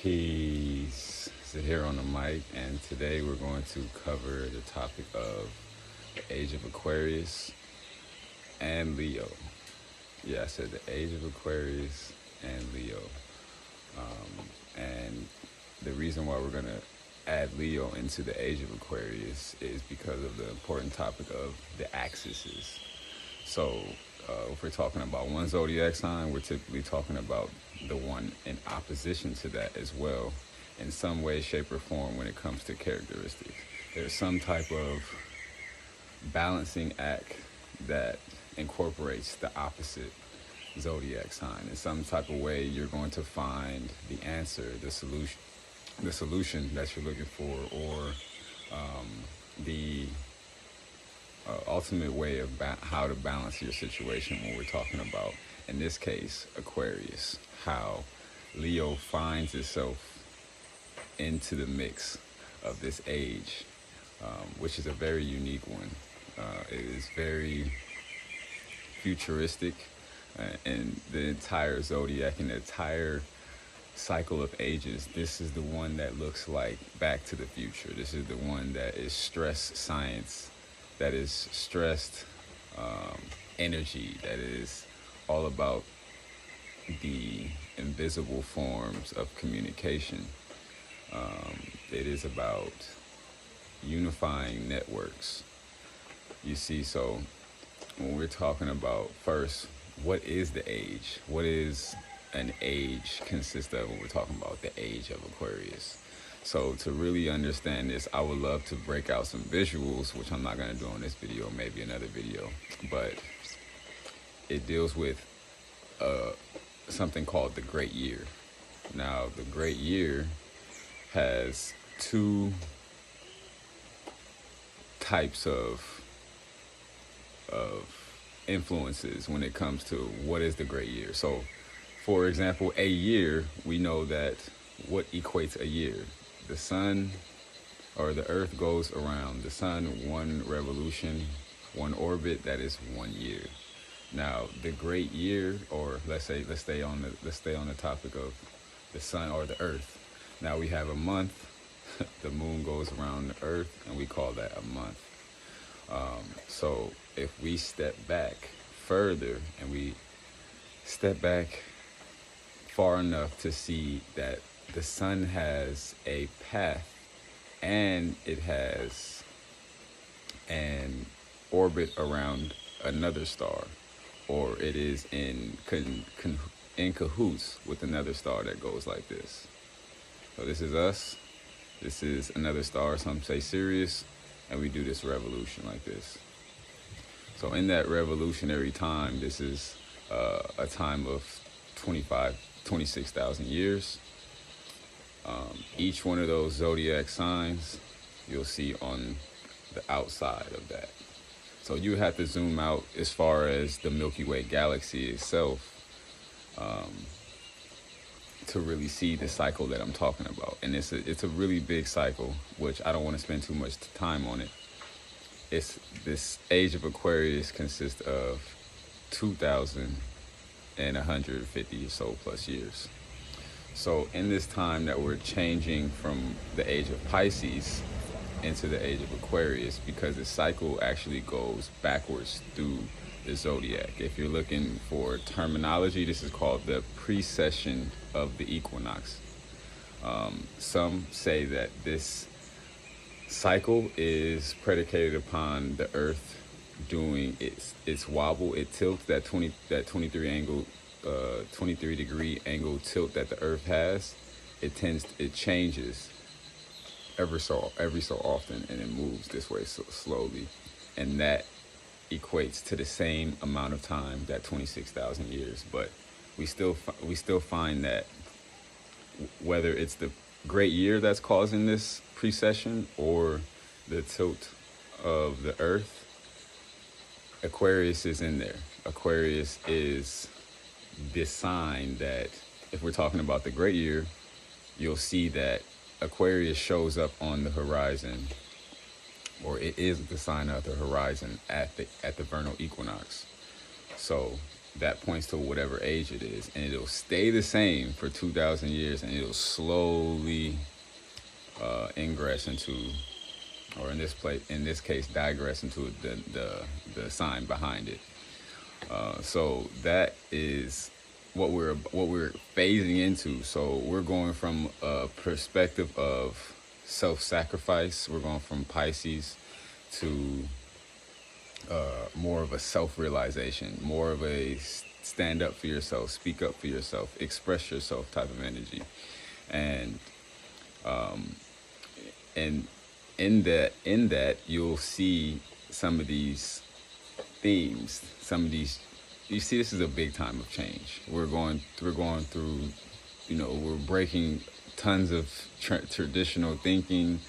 Peace. Zahir on the mic, and today we're going to cover the topic of the Age of Aquarius and Leo. Yeah, I said the Age of Aquarius and Leo. And the reason why we're going to add Leo into the Age of Aquarius is because of the important topic of the axes. So, if we're talking about one zodiac sign, we're typically talking about the one in opposition to that as well, in some way, shape, or form when it comes to characteristics. There's some type of balancing act that incorporates the opposite zodiac sign. In some type of way, you're going to find the answer, the solution that you're looking for, or the ultimate way of how to balance your situation when we're talking about, in this case, Aquarius, how Leo finds itself into the mix of this age, which is a very unique one. It is very futuristic, and the entire zodiac and the entire cycle of ages, this is the one that looks like Back to the Future. This is the one that is stress science, that is stressed energy, that is all about the invisible forms of communication. It is about unifying networks. You see, so when we're talking about first, what is the age? What is an age consist of when we're talking about the age of Aquarius? So to really understand this, I would love to break out some visuals, which I'm not going to do on this video, maybe another video, but it deals with something called the Great Year. Now, the Great Year has two types of influences when it comes to what is the Great Year. So, for example, a year, we know that what equates a year. The sun or the earth goes around the sun one revolution, one orbit, that is 1 year. Now, the Great Year, or let's stay on the topic of the sun or the earth. Now we have a month. The moon goes around the earth, and we call that a month. So if we step back further, and we step back far enough to see that the sun has a path, and it has an orbit around another star, or it is in cahoots with another star that goes like this. So this is us, this is another star, some say Sirius, and we do this revolution like this. So in that revolutionary time, this is a time of 26,000 years. Each one of those zodiac signs, you'll see on the outside of that. So you have to zoom out as far as the Milky Way galaxy itself to really see the cycle that I'm talking about. And it's a really big cycle, which I don't want to spend too much time on it. This Age of Aquarius consists of 2,150 or so plus years. So in this time that we're changing from the age of Pisces into the age of Aquarius, because the cycle actually goes backwards through the zodiac. If you're looking for terminology, this is called the precession of the equinox. Some say that this cycle is predicated upon the Earth doing its wobble, it tilts, that 23 degree angle tilt that the Earth has. It changes every so often, and it moves this way so slowly, and that equates to the same amount of time, that 26,000 years. But we still find that whether it's the Great Year that's causing this precession or the tilt of the Earth, Aquarius is in there. Aquarius is this sign that, if we're talking about the Great Year, you'll see that Aquarius shows up on the horizon, or it is the sign of the horizon at the vernal equinox. So that points to whatever age it is, and it'll stay the same for 2,000 years, and it'll slowly ingress into, or in this case, digress into the sign behind it. So that is what we're phasing into. So we're going from a perspective of self-sacrifice. We're going from Pisces to more of a self-realization, more of a stand up for yourself, speak up for yourself, express yourself type of energy. And and in that you'll see some of these themes, some of these, you see, this is a big time of change. We're going through, we're breaking tons of traditional thinking.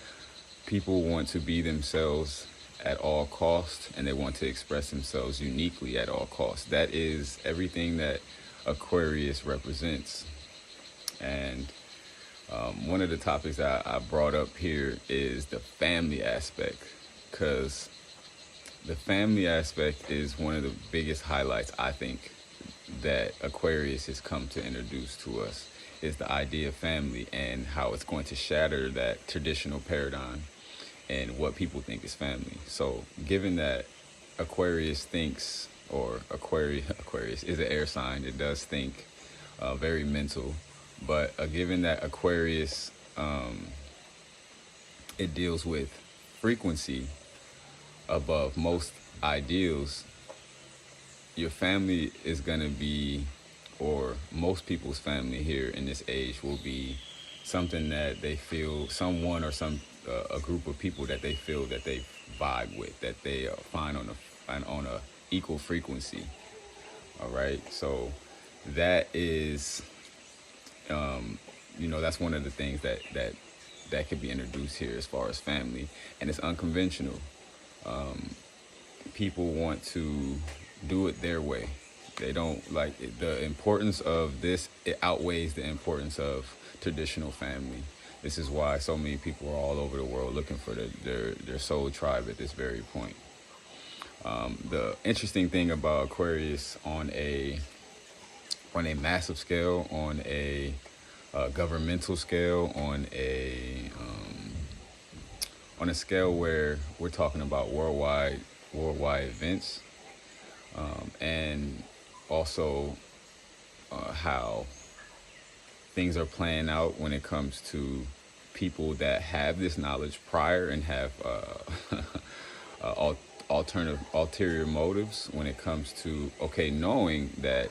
People want to be themselves at all costs, and they want to express themselves uniquely at all costs. That is everything that Aquarius represents. And one of the topics that I brought up here is the family aspect, because the family aspect is one of the biggest highlights, I think, that Aquarius has come to introduce to us, is the idea of family and how it's going to shatter that traditional paradigm and what people think is family. So given that Aquarius thinks, or Aquarius is an air sign, it does think very mental, but given that Aquarius, it deals with frequency above most ideals, your family is going to be, or most people's family here in this age will be something that they feel, someone or a group of people that they feel that they vibe with, that they find on a equal frequency. All right, so that is, that's one of the things that could be introduced here as far as family, and it's unconventional. People want to do it their way. They don't like it. The importance of this, it outweighs the importance of traditional family. This is why so many people are all over the world looking for their soul tribe at this very point. The interesting thing about Aquarius on a massive scale, on a governmental scale, on a scale where we're talking about worldwide events, and also how things are playing out when it comes to people that have this knowledge prior and have ulterior motives when it comes to, knowing that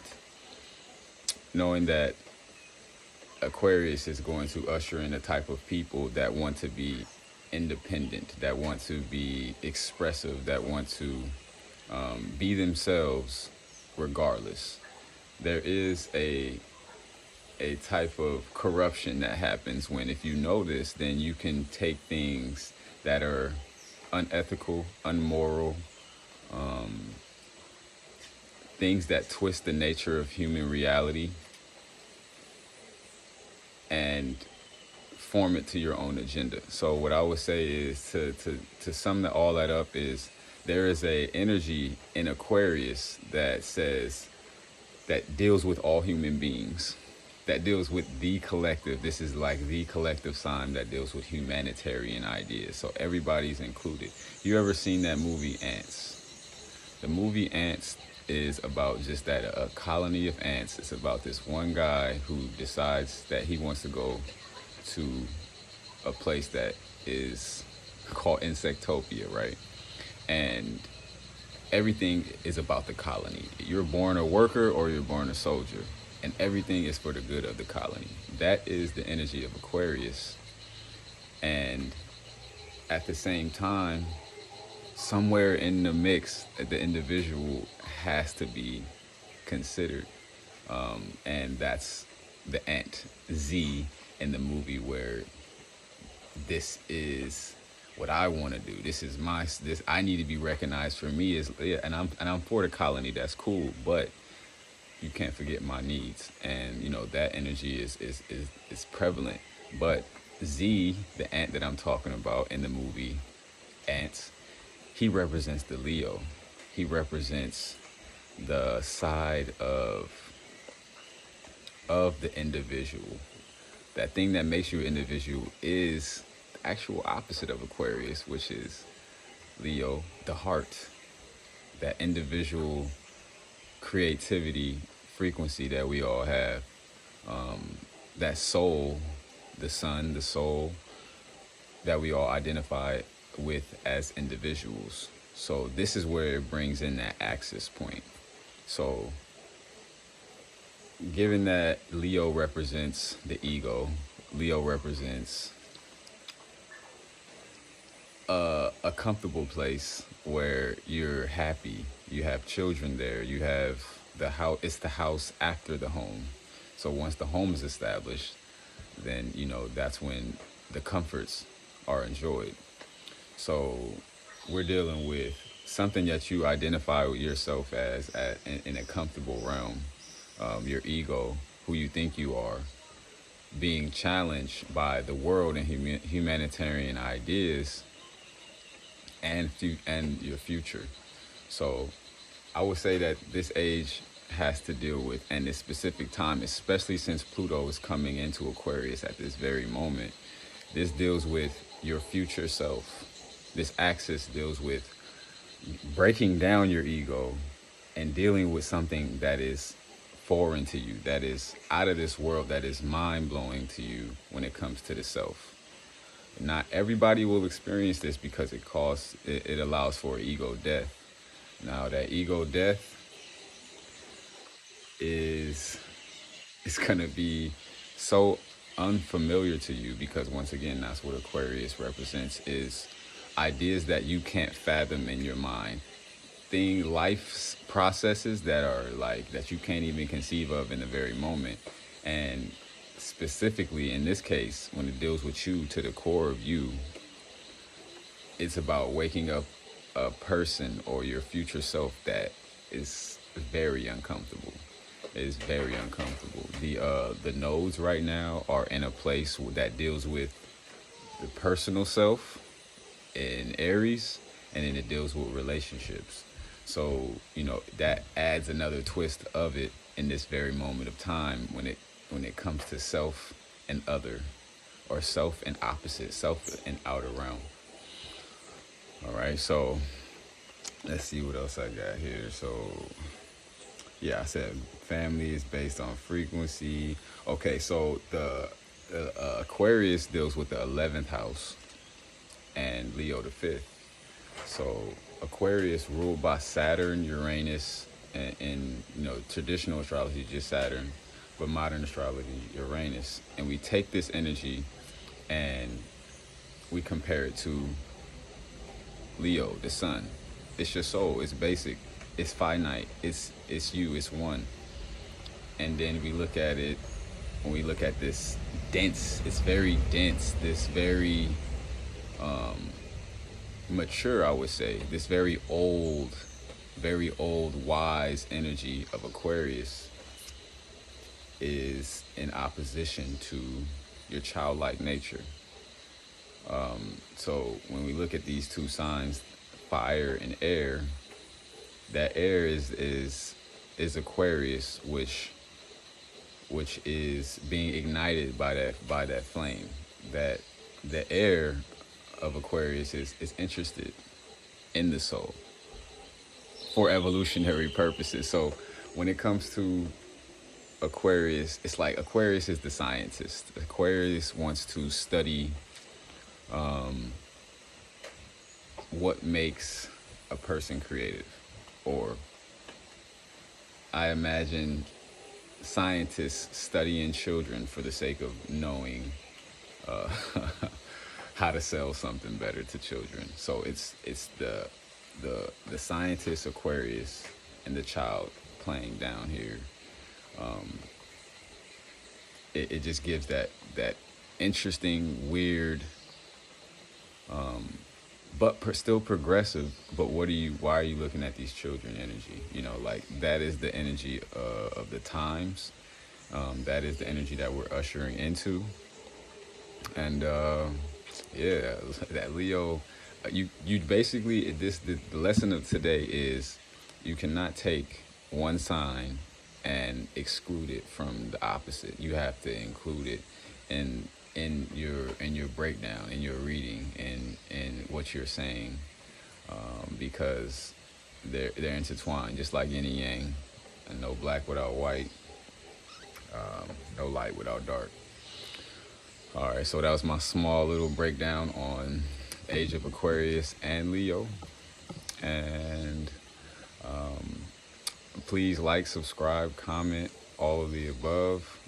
Aquarius is going to usher in a type of people that want to be independent, that want to be expressive, that want to be themselves regardless. There is a type of corruption that happens when, if you know this, then you can take things that are unethical, unmoral, things that twist the nature of human reality, and form it to your own agenda. So what I would say is, to sum all that up, is there is a energy in Aquarius that deals with all human beings, that deals with the collective. This is like the collective sign that deals with humanitarian ideas. So everybody's included. You ever seen that movie Ants? The movie Ants is about just that, a colony of ants. It's about this one guy who decides that he wants to go to a place that is called Insectopia, right? And everything is about the colony. You're born a worker or you're born a soldier, and everything is for the good of the colony. That is the energy of Aquarius. And at the same time, somewhere in the mix, the individual has to be considered. And that's the ant, Z, in the movie, where this is what I want to do. This is I need to be recognized for me and I'm for the colony. That's cool, but you can't forget my needs. And that energy is prevalent. But Z, the ant that I'm talking about in the movie Ants, he represents the Leo. He represents the side of the individual. That thing that makes you an individual is the actual opposite of Aquarius, which is Leo, the heart. That individual creativity frequency that we all have. That soul, the sun, the soul that we all identify with as individuals. So this is where it brings in that axis point. So given that Leo represents the ego, Leo represents a comfortable place where you're happy, you have children there, you have the house, it's the house after the home. So once the home is established, then, you know, that's when the comforts are enjoyed. So we're dealing with something that you identify with yourself as in a comfortable realm. Your ego, who you think you are, being challenged by the world and humanitarian ideas and your future. So I would say that this age has to deal with, and this specific time, especially since Pluto is coming into Aquarius at this very moment, this deals with your future self. This axis deals with breaking down your ego and dealing with something that is foreign to you, that is out of this world, that is mind-blowing to you when it comes to the self. Not everybody will experience this because it allows for ego death. Now that ego death is gonna be so unfamiliar to you, because once again, that's what Aquarius represents, is ideas that you can't fathom in your mind. Life processes that are like, that you can't even conceive of in the very moment. And specifically in this case, when it deals with you, to the core of you, it's about waking up a person or your future self that is very uncomfortable. It is very uncomfortable. The nodes right now are in a place that deals with the personal self in Aries, and then it deals with relationships. So, you know, that adds another twist of it in this very moment of time when it comes to self and other, or self and opposite, self and outer realm. All right, so let's see what else I got here. So yeah, I said family is based on frequency. Okay, so the Aquarius deals with the 11th house and Leo the 5th. So Aquarius ruled by Saturn, Uranus, and you know, traditional astrology just Saturn, but modern astrology Uranus. And we take this energy and we compare it to Leo, the sun. It's your soul. It's basic. It's finite. It's you. It's one. And then we look at it. When we look at this dense, it's very dense. This very mature, I would say. This very old, wise energy of Aquarius is in opposition to your childlike nature. So when we look at these two signs, fire and air, that air is Aquarius, which is being ignited by that flame. That the air of Aquarius is interested in the soul for evolutionary purposes. So when it comes to Aquarius, it's like Aquarius is the scientist. Aquarius wants to study what makes a person creative. Or I imagine scientists studying children for the sake of knowing how to sell something better to children. So it's the scientist Aquarius and the child playing down here. It just gives that interesting, weird, but still progressive. But why are you looking at these children energy? You know, like that is the energy of the times. That is the energy that we're ushering into. And yeah, that Leo, you basically, the lesson of today is you cannot take one sign and exclude it from the opposite. You have to include it in your breakdown, in your reading, in what you're saying, because they're intertwined, just like yin and yang, and no black without white, no light without dark. All right, so that was my small little breakdown on Age of Aquarius and Leo, and please like, subscribe, comment, all of the above.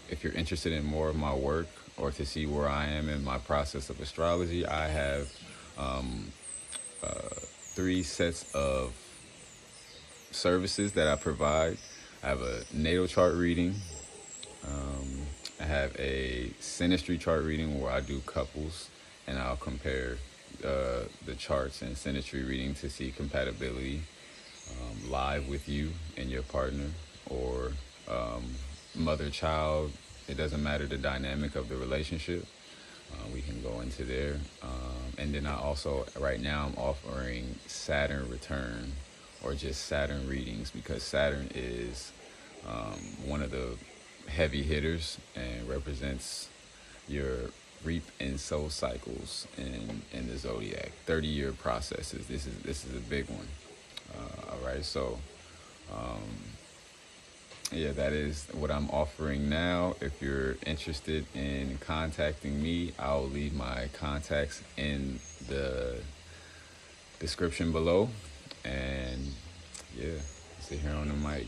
If you're interested in more of my work or to see where I am in my process of astrology, I have 3 sets of services that I provide. I have a natal chart reading. I have a synastry chart reading where I do couples, and I'll compare the charts and synastry reading to see compatibility live with you and your partner, or mother-child. It doesn't matter the dynamic of the relationship. We can go into there. And then I also, right now, I'm offering Saturn return, or just Saturn readings, because Saturn is one of the heavy hitters and represents your reap and sow cycles in the zodiac. 30-year processes. This is a big one. All right, so yeah, that is what I'm offering now. If you're interested in contacting me, I'll leave my contacts in the description below. And yeah, Zahir on the mic.